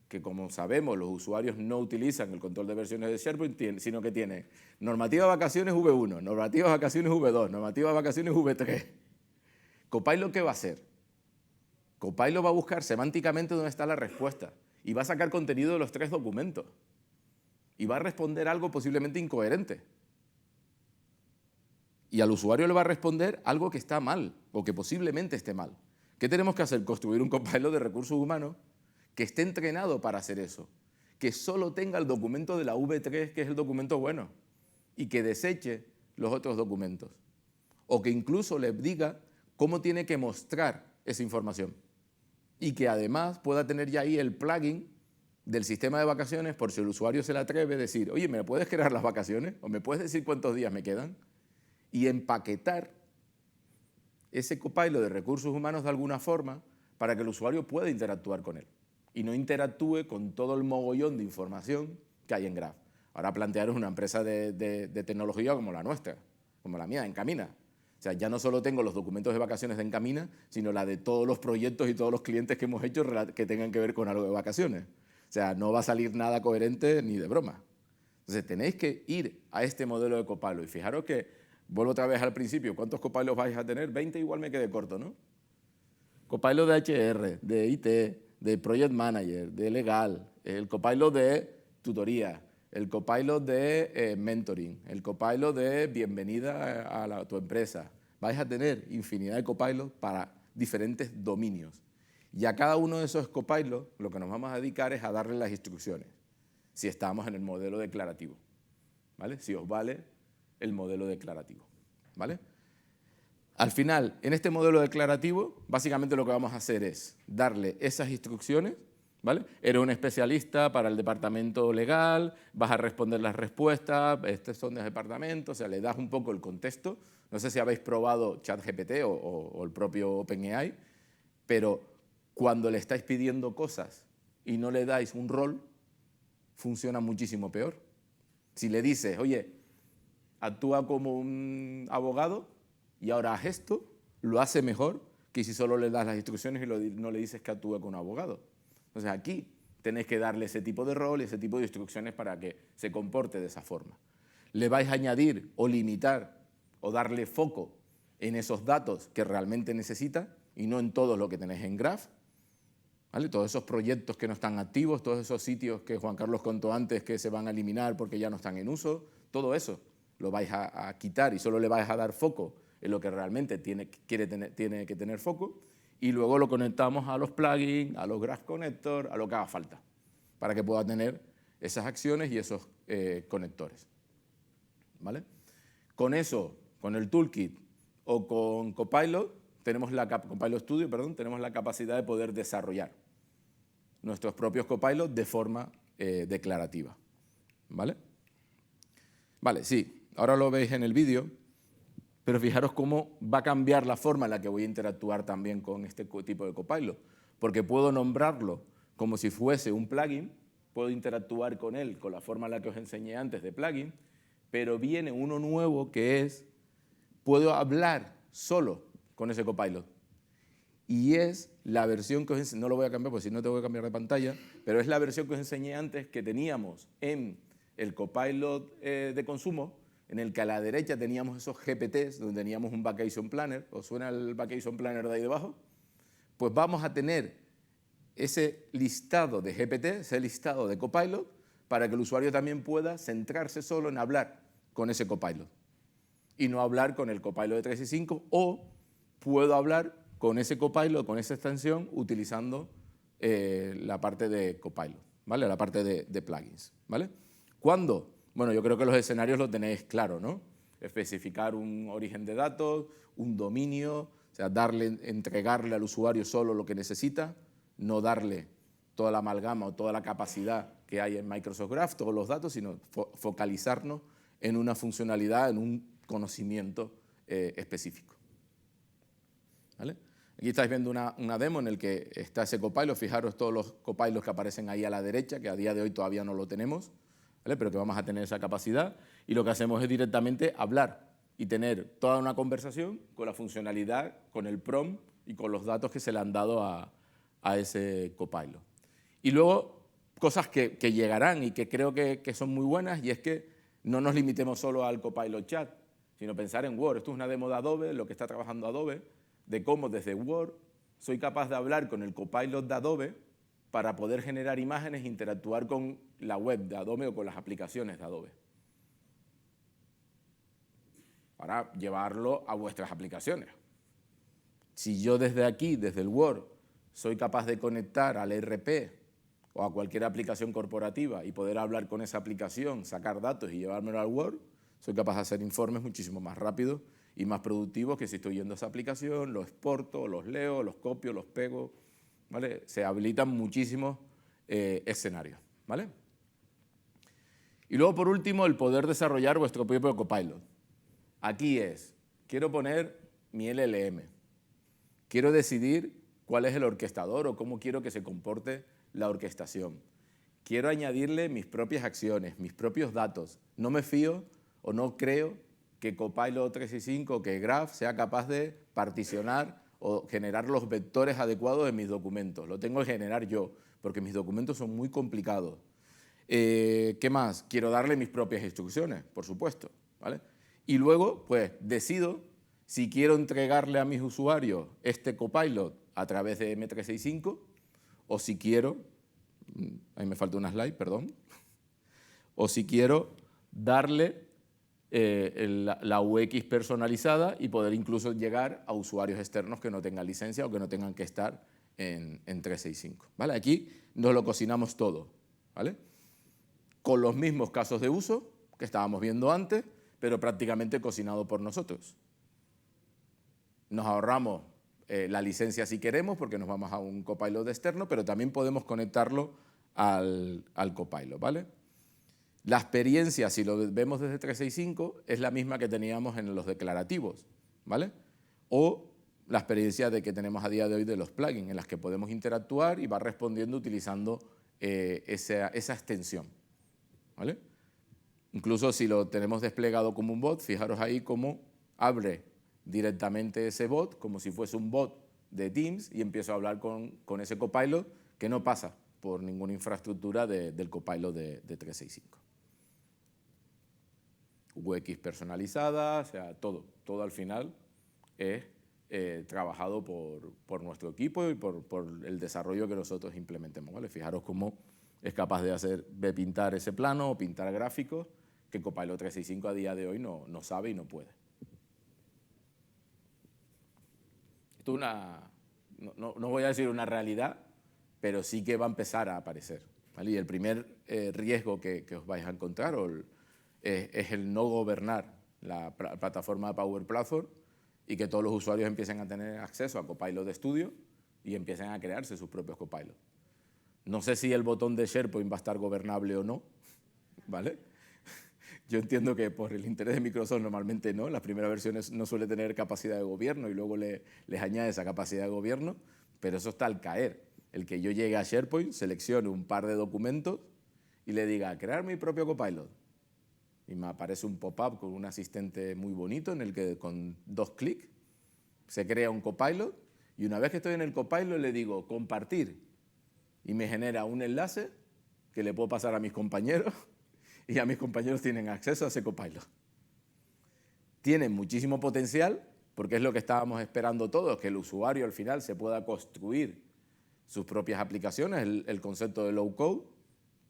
que, como sabemos, los usuarios no utilizan el control de versiones de SharePoint, sino que tiene normativa de vacaciones V1, normativa de vacaciones V2, normativa de vacaciones V3. ¿Copilot qué va a hacer? Copilot va a buscar semánticamente dónde está la respuesta y va a sacar contenido de los 3 documentos y va a responder algo posiblemente incoherente. Y al usuario le va a responder algo que está mal o que posiblemente esté mal. ¿Qué tenemos que hacer? Construir un Copilot de recursos humanos que esté entrenado para hacer eso, que solo tenga el documento de la V3, que es el documento bueno, y que deseche los otros documentos. O que incluso le diga cómo tiene que mostrar esa información. Y que además pueda tener ya ahí el plugin del sistema de vacaciones por si el usuario se le atreve a decir, oye, ¿me puedes crear las vacaciones? ¿O me puedes decir cuántos días me quedan? Y empaquetar ese Copilot de recursos humanos de alguna forma para que el usuario pueda interactuar con él y no interactúe con todo el mogollón de información que hay en Graph. Ahora plantearos una empresa de tecnología como la nuestra, como la mía, Encamina. O sea, ya no solo tengo los documentos de vacaciones de Encamina, sino la de todos los proyectos y todos los clientes que hemos hecho que tengan que ver con algo de vacaciones. O sea, no va a salir nada coherente ni de broma. Entonces, tenéis que ir a este modelo de Copilot. Y fijaros que, vuelvo otra vez al principio, ¿cuántos Copilots vais a tener? 20 igual me quedé corto, ¿no? Copilot de HR, de IT, de Project Manager, de Legal, el Copilot de tutoría, el Copilot de mentoring, el Copilot de bienvenida a tu empresa. Vais a tener infinidad de Copilots para diferentes dominios. Y a cada uno de esos Copilots lo que nos vamos a dedicar es a darle las instrucciones, si estamos en el modelo declarativo, ¿vale? Si os vale el modelo declarativo, ¿vale? Al final, en este modelo declarativo, básicamente lo que vamos a hacer es darle esas instrucciones, ¿vale? Eres un especialista para el departamento legal, vas a responder las respuestas, estos son de departamento, o sea, le das un poco el contexto. No sé si habéis probado ChatGPT o el propio OpenAI, pero cuando le estáis pidiendo cosas y no le dais un rol, funciona muchísimo peor. Si le dices, oye, actúa como un abogado y ahora haz esto, lo hace mejor que si solo le das las instrucciones y no le dices que actúe como un abogado. Entonces aquí tenéis que darle ese tipo de rol y ese tipo de instrucciones para que se comporte de esa forma. Le vais a añadir o limitar o darle foco en esos datos que realmente necesita y no en todo lo que tenéis en Graph, ¿vale? Todos esos proyectos que no están activos, todos esos sitios que Juan Carlos contó antes que se van a eliminar porque ya no están en uso, todo eso lo vais a quitar y solo le vais a dar foco en lo que realmente tiene que tener foco, y luego lo conectamos a los plugins, a los Graph Connector, a lo que haga falta, para que pueda tener esas acciones y esos conectores, ¿vale? Con eso, con el toolkit o con Copilot, Copilot Studio, tenemos la capacidad de poder desarrollar nuestros propios Copilots de forma declarativa, ¿vale? Vale, sí, ahora lo veis en el vídeo, pero fijaros cómo va a cambiar la forma en la que voy a interactuar también con este tipo de Copilot, porque puedo nombrarlo como si fuese un plugin, puedo interactuar con él con la forma en la que os enseñé antes de plugin, pero viene uno nuevo que es, puedo hablar solo con ese Copilot. Y es la versión que os enseñé, no lo voy a cambiar porque si no tengo que cambiar de pantalla, pero es la versión que os enseñé antes que teníamos en el Copilot de consumo, en el que a la derecha teníamos esos GPTs, donde teníamos un Vacation Planner. ¿Os suena el Vacation Planner de ahí debajo? Pues vamos a tener ese listado de GPT, ese listado de Copilot, para que el usuario también pueda centrarse solo en hablar con ese Copilot y no hablar con el Copilot de 365, o puedo hablar con ese Copilot, con esa extensión, utilizando la parte de Copilot, ¿vale? La parte de plugins, ¿vale? ¿Cuándo? Bueno, yo creo que los escenarios lo tenéis claro, ¿no? Especificar un origen de datos, un dominio, o sea, entregarle al usuario solo lo que necesita, no darle toda la amalgama o toda la capacidad que hay en Microsoft Graph, todos los datos, sino focalizarnos en una funcionalidad, en un conocimiento específico, ¿vale? Aquí estáis viendo una demo en el que está ese Copilot. Fijaros todos los Copilots que aparecen ahí a la derecha, que a día de hoy todavía no lo tenemos, ¿vale? Pero que vamos a tener esa capacidad. Y lo que hacemos es directamente hablar y tener toda una conversación con la funcionalidad, con el prompt y con los datos que se le han dado a ese Copilot. Y luego, cosas que llegarán y que creo que son muy buenas, y es que no nos limitemos solo al Copilot Chat, sino pensar en Word. Esto es una demo de Adobe, lo que está trabajando Adobe, de cómo desde Word soy capaz de hablar con el Copilot de Adobe para poder generar imágenes e interactuar con la web de Adobe o con las aplicaciones de Adobe, para llevarlo a vuestras aplicaciones. Si yo desde aquí, desde el Word, soy capaz de conectar al ERP o a cualquier aplicación corporativa y poder hablar con esa aplicación, sacar datos y llevármelo al Word, soy capaz de hacer informes muchísimo más rápidos y más productivos que si estoy yendo a esa aplicación, lo exporto, los leo, los copio, los pego, ¿vale? Se habilitan muchísimos escenarios, ¿vale? Y luego, por último, el poder desarrollar vuestro propio Copilot. Aquí quiero poner mi LLM, quiero decidir cuál es el orquestador o cómo quiero que se comporte la orquestación. Quiero añadirle mis propias acciones, mis propios datos. No me fío o no creo que Copilot 365 o que Graph sea capaz de particionar o generar los vectores adecuados en mis documentos. Lo tengo que generar yo, porque mis documentos son muy complicados. ¿Qué más? Quiero darle mis propias instrucciones, por supuesto, ¿vale? Y luego, pues, decido si quiero entregarle a mis usuarios este Copilot a través de M365 o si quiero, ahí me falta una slide, perdón, o si quiero darle la UX personalizada y poder incluso llegar a usuarios externos que no tengan licencia o que no tengan que estar en 365, ¿vale? Aquí nos lo cocinamos todo, ¿vale? Con los mismos casos de uso que estábamos viendo antes, pero prácticamente cocinado por nosotros. Nos ahorramos la licencia si queremos, porque nos vamos a un Copilot externo, pero también podemos conectarlo al Copilot, ¿vale? La experiencia, si lo vemos desde 365, es la misma que teníamos en los declarativos, ¿vale? O la experiencia que tenemos a día de hoy de los plugins, en las que podemos interactuar y va respondiendo utilizando esa extensión, ¿vale? Incluso si lo tenemos desplegado como un bot, fijaros ahí cómo abre directamente ese bot, como si fuese un bot de Teams, y empiezo a hablar con ese Copilot que no pasa por ninguna infraestructura del Copilot de 365. UX personalizada, o sea, todo al final es trabajado por nuestro equipo y por el desarrollo que nosotros implementemos, ¿vale? Fijaros cómo es capaz de pintar ese plano o pintar gráficos que Copilot 365 a día de hoy no sabe y no puede. Esto es no voy a decir una realidad, pero sí que va a empezar a aparecer, ¿vale? Y el primer riesgo que os vais a encontrar es el no gobernar la plataforma de Power Platform y que todos los usuarios empiecen a tener acceso a Copilot de Studio y empiecen a crearse sus propios Copilot. No sé si el botón de SharePoint va a estar gobernable o no, ¿vale? Yo entiendo que por el interés de Microsoft normalmente no, las primeras versiones no suele tener capacidad de gobierno y luego les añade esa capacidad de gobierno, pero eso está al caer. El que yo llegue a SharePoint, seleccione un par de documentos y le diga, crear mi propio Copilot. Y me aparece un pop-up con un asistente muy bonito en el que con 2 clics se crea un Copilot, y una vez que estoy en el Copilot le digo compartir y me genera un enlace que le puedo pasar a mis compañeros y a mis compañeros tienen acceso a ese Copilot. Tienen muchísimo potencial porque es lo que estábamos esperando todos, que el usuario al final se pueda construir sus propias aplicaciones, el concepto de low code,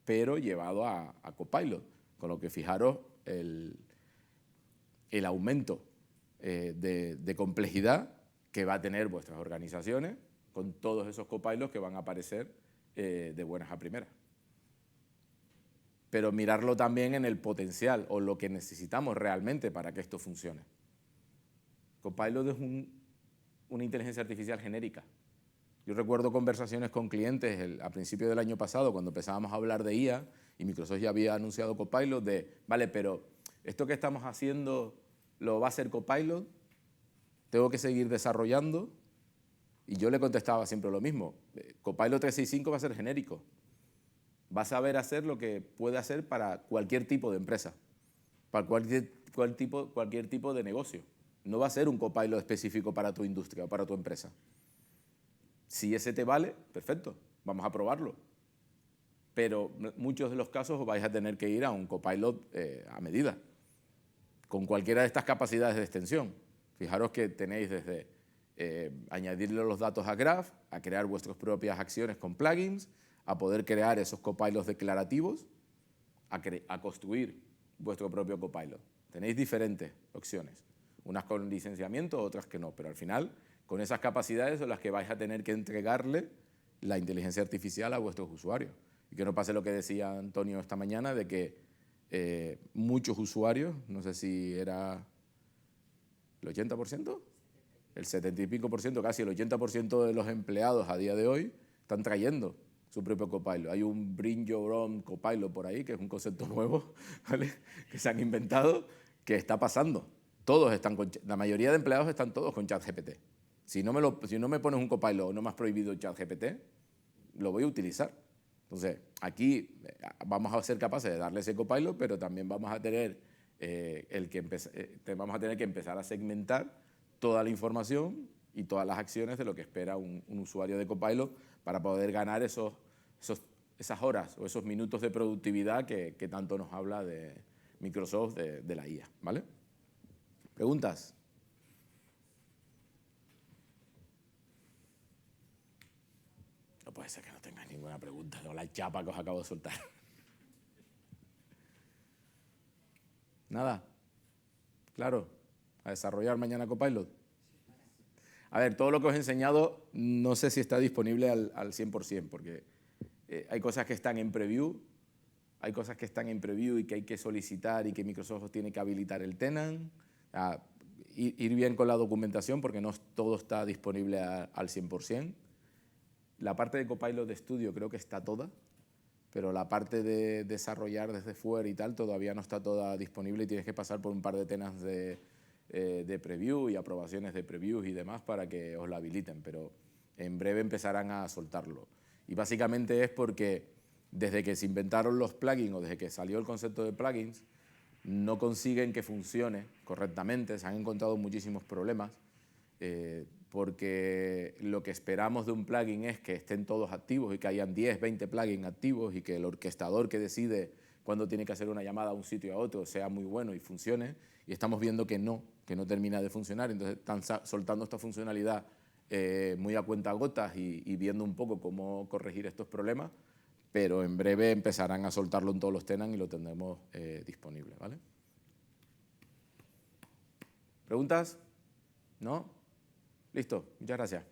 pero llevado a Copilot. Con lo que fijaros el aumento de complejidad que va a tener vuestras organizaciones con todos esos copilots que van a aparecer de buenas a primeras. Pero mirarlo también en el potencial o lo que necesitamos realmente para que esto funcione. Copilot es una inteligencia artificial genérica. Yo recuerdo conversaciones con clientes a principios del año pasado, cuando empezábamos a hablar de IA, y Microsoft ya había anunciado Copilot, vale, pero esto que estamos haciendo lo va a hacer Copilot, tengo que seguir desarrollando. Y yo le contestaba siempre lo mismo, Copilot 365 va a ser genérico. Va a saber hacer lo que puede hacer para cualquier tipo de empresa, para cualquier tipo de negocio. No va a ser un Copilot específico para tu industria o para tu empresa. Si ese te vale, perfecto, vamos a probarlo. Pero en muchos de los casos vais a tener que ir a un Copilot a medida, con cualquiera de estas capacidades de extensión. Fijaros que tenéis desde añadirle los datos a Graph, a crear vuestras propias acciones con plugins, a poder crear esos copilots declarativos, a construir vuestro propio copilot. Tenéis diferentes opciones, unas con licenciamiento, otras que no, pero al final, con esas capacidades son las que vais a tener que entregarle la inteligencia artificial a vuestros usuarios. Y que no pase lo que decía Antonio esta mañana, de que muchos usuarios, no sé si era el 80%, el 70 y pico por ciento, casi el 80% de los empleados a día de hoy están trayendo su propio copilot. Hay un Bring Your Own Copilot por ahí, que es un concepto nuevo, ¿vale?, que se han inventado, que está pasando. La mayoría de empleados están todos con ChatGPT. Si no me pones un copilot o no me has prohibido ChatGPT, lo voy a utilizar. Entonces, aquí vamos a ser capaces de darle ese copilot, pero también vamos a tener, vamos a tener que empezar a segmentar toda la información y todas las acciones de lo que espera un usuario de Copilot para poder ganar esas horas o esos minutos de productividad que tanto nos habla de Microsoft, de la IA, ¿vale? ¿Preguntas? No puede ser que no tengáis ninguna pregunta, no la chapa que os acabo de soltar. Nada. Claro, a desarrollar mañana Copilot. A ver, todo lo que os he enseñado no sé si está disponible al 100%, porque hay cosas que están en preview, y que hay que solicitar y que Microsoft tiene que habilitar el tenant. Ir bien con la documentación, porque no todo está disponible al 100%. La parte de Copilot de estudio creo que está toda, pero la parte de desarrollar desde fuera y tal todavía no está toda disponible y tienes que pasar por un par de tenants de preview y aprobaciones de previews y demás para que os la habiliten, pero en breve empezarán a soltarlo. Y básicamente es porque desde que se inventaron los plugins o desde que salió el concepto de plugins, no consiguen que funcione correctamente, se han encontrado muchísimos problemas, porque lo que esperamos de un plugin es que estén todos activos y que hayan 10, 20 plugins activos y que el orquestador que decide cuándo tiene que hacer una llamada a un sitio a otro sea muy bueno y funcione, y estamos viendo que no termina de funcionar. Entonces están soltando esta funcionalidad muy a cuentagotas y viendo un poco cómo corregir estos problemas, pero en breve empezarán a soltarlo en todos los tenants y lo tendremos disponible, ¿vale? ¿Preguntas? ¿No? Listo, muchas gracias.